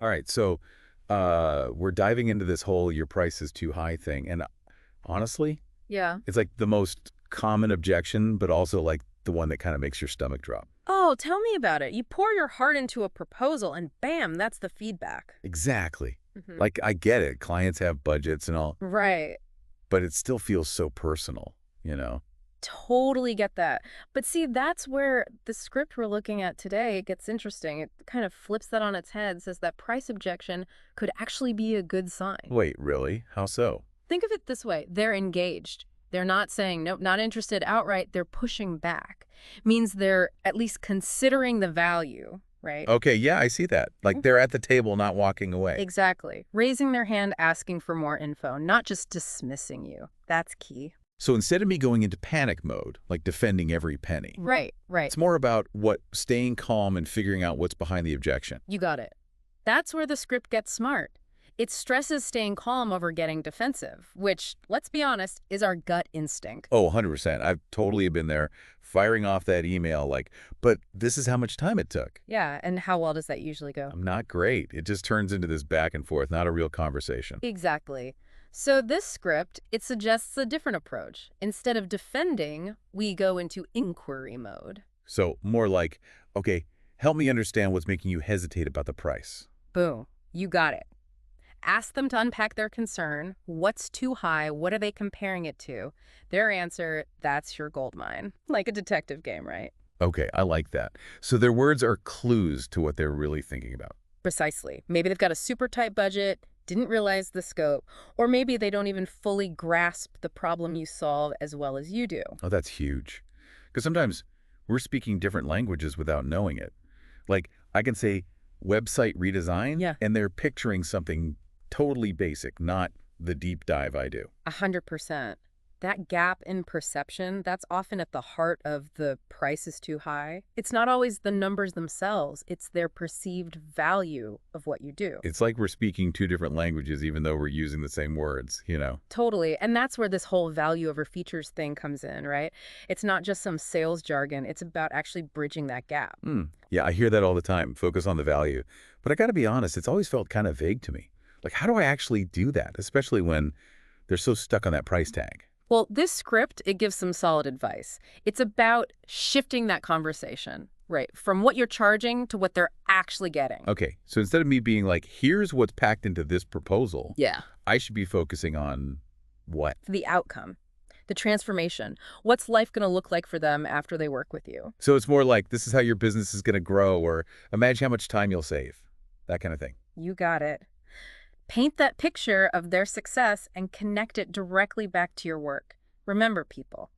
All right, so we're diving into this whole your price is too high thing. And honestly, Yeah. it's like the most common objection, but also like the one that kind of makes your stomach drop. Oh, tell me about it. You pour your heart into a proposal and bam, that's the feedback. Exactly. Hmm. Like, I get it. Clients have budgets and all, Right. but it still feels so personal, you know? Totally get that. But see, that's where the script we're looking at today gets interesting. It kind of flips that on its head, says that price objection could actually be a good sign. Wait, really? How so? Think of it this way. They're engaged. They're not saying, nope, not interested outright. They're pushing back. Means they're at least considering the value, right? Okay, yeah, I see that. Like, they're at the table, not walking away. Exactly. Raising their hand, asking for more info, not just dismissing you. That's key. So instead of me going into panic mode, like defending every penny, Right, right. it's more about staying calm and figuring out what's behind the objection. You got it. That's where the script gets smart. It stresses staying calm over getting defensive, which, let's be honest, is our gut instinct. Oh, 100%. I've totally been there firing off that email like, but this is how much time it took. Yeah, and how well does that usually go? I'm not great. It just turns into this back and forth, not a real conversation. Exactly. So this script, it suggests a different approach. Instead of defending, we go into inquiry mode. So more like, okay, help me understand what's making you hesitate about the price. Boom. You got it. Ask them to unpack their concern. What's too high? What are they comparing it to? Their answer, that's your gold mine. Like a detective game, right? Okay, I like that. So their words are clues to what they're really thinking about. Precisely. Maybe they've got a super tight budget, didn't realize the scope, or maybe they don't even fully grasp the problem you solve as well as you do. Oh, that's huge. Because sometimes we're speaking different languages without knowing it. Like, I can say website redesign, Yeah. and they're picturing something totally basic, not the deep dive I do. 100%. That gap in perception, that's often at the heart of the price is too high. It's not always the numbers themselves, it's their perceived value of what you do. It's like we're speaking two different languages, even though we're using the same words, you know? Totally. And that's where this whole value over features thing comes in, right? It's not just some sales jargon, it's about actually bridging that gap. Yeah, I hear that all the time, focus on the value. But I got to be honest, it's always felt kind of vague to me. Like, how do I actually do that, especially when they're so stuck on that price tag? Well, this script, it gives some solid advice. It's about shifting that conversation, right? From what you're charging to what they're actually getting. Okay, so instead of me being like, here's what's packed into this proposal, Yeah. I should be focusing on what? The outcome, the transformation. What's life going to look like for them after they work with you? So it's more like, this is how your business is going to grow, or imagine how much time you'll save, that kind of thing. You got it. Paint that picture of their success and connect it directly back to your work. Remember, people,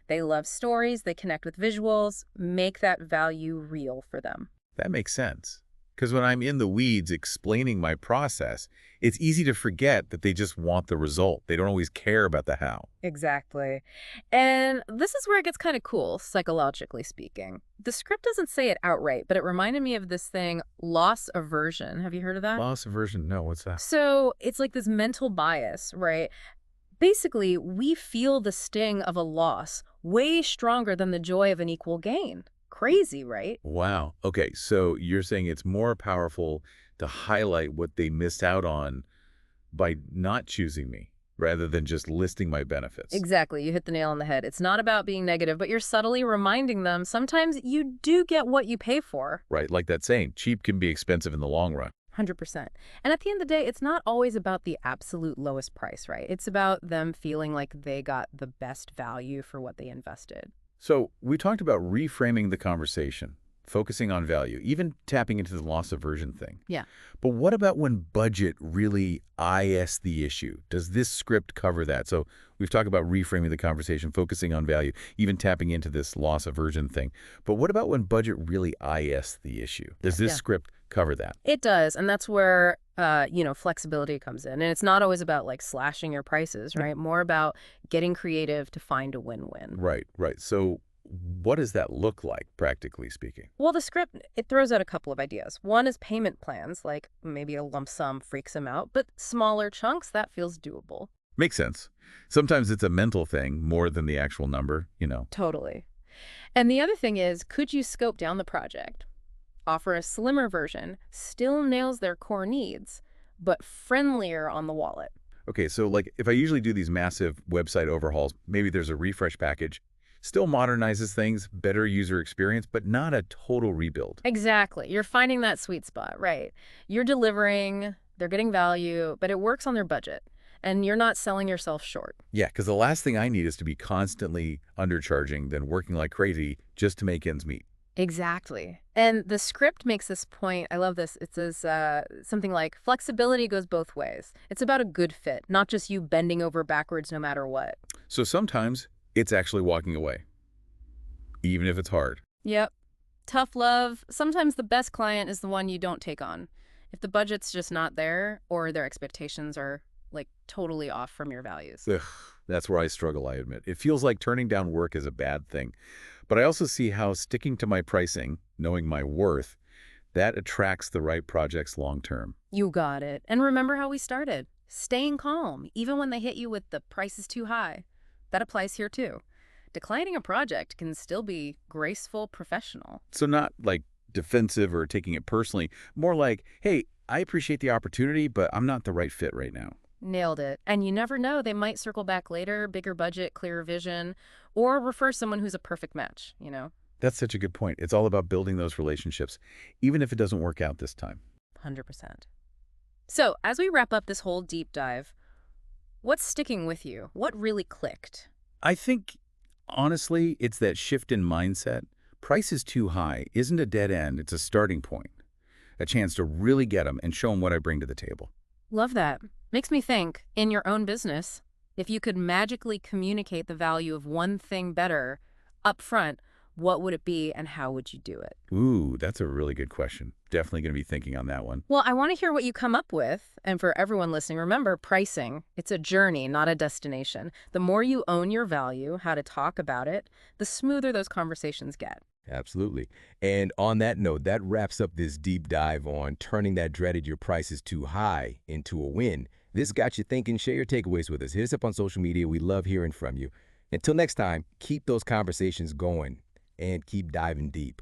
they love stories, they connect with visuals. Make that value real for them. That makes sense. Because when I'm in the weeds explaining my process, it's easy to forget that they just want the result. They don't always care about the how. Exactly. And this is where it gets kind of cool, psychologically speaking. The script doesn't say it outright, but it reminded me of this thing, loss aversion. Have you heard of that? Loss aversion? No, what's that? So it's like this mental bias, right? Basically, we feel the sting of a loss way stronger than the joy of an equal gain. Crazy, right? Wow. Okay, so you're saying it's more powerful to highlight what they missed out on by not choosing me rather than just listing my benefits. Exactly. You hit the nail on the head. It's not about being negative, but you're subtly reminding them sometimes you do get what you pay for. Right, like that saying, cheap can be expensive in the long run. 100%. And at the end of the day, it's not always about the absolute lowest price, right? It's about them feeling like they got the best value for what they invested. So we talked about reframing the conversation, focusing on value, even tapping into the loss aversion thing. Yeah. But what about when budget really IS the issue? Does this script cover that? So we've talked about reframing the conversation, focusing on value, even tapping into this loss aversion thing. But what about when budget really IS the issue? Does this Yeah. script cover that? It does, and that's where, flexibility comes in. And it's not always about, like, slashing your prices, right? More about getting creative to find a win-win. Right, right. So what does that look like, practically speaking? Well, the script, it throws out a couple of ideas. One is payment plans, like maybe a lump sum freaks them out, but smaller chunks, that feels doable. Makes sense. Sometimes it's a mental thing more than the actual number, you know. Totally. And the other thing is, could you scope down the project? Offer a slimmer version, still nails their core needs, but friendlier on the wallet. Okay, so like if I usually do these massive website overhauls, maybe there's a refresh package, still modernizes things, better user experience, but not a total rebuild. Exactly. You're finding that sweet spot, right? You're delivering, they're getting value, but it works on their budget, and you're not selling yourself short. Yeah, because the last thing I need is to be constantly undercharging, then working like crazy just to make ends meet. Exactly. And the script makes this point. I love this. It says something like flexibility goes both ways. It's about a good fit, not just you bending over backwards no matter what. So sometimes it's actually walking away, even if it's hard. Yep. Tough love. Sometimes the best client is the one you don't take on. If the budget's just not there or their expectations are like totally off from your values. Ugh, that's where I struggle, I admit. It feels like turning down work is a bad thing. But I also see how sticking to my pricing, knowing my worth, that attracts the right projects long term. You got it. And remember how we started. Staying calm, even when they hit you with the price is too high. That applies here too. Declining a project can still be graceful, professional. So not like defensive or taking it personally, more like, hey, I appreciate the opportunity, but I'm not the right fit right now. Nailed it. And you never know, they might circle back later, bigger budget, clearer vision, or refer someone who's a perfect match. That's such a good point. It's all about building those relationships, even if it doesn't work out this time. 100%. So, as we wrap up this whole deep dive, what's sticking with you? What really clicked? I think, honestly, it's that shift in mindset. Price is too high isn't a dead end, it's a starting point, a chance to really get them and show them what I bring to the table. Love that. Makes me think, in your own business, if you could magically communicate the value of one thing better up front, what would it be and how would you do it? Ooh, that's a really good question. Definitely going to be thinking on that one. Well, I want to hear what you come up with. And for everyone listening, remember pricing. It's a journey, not a destination. The more you own your value, how to talk about it, the smoother those conversations get. Absolutely. And on that note, that wraps up this deep dive on turning that dreaded your price is too high into a win. This got you thinking. Share your takeaways with us. Hit us up on social media. We love hearing from you. Until next time, keep those conversations going and keep diving deep.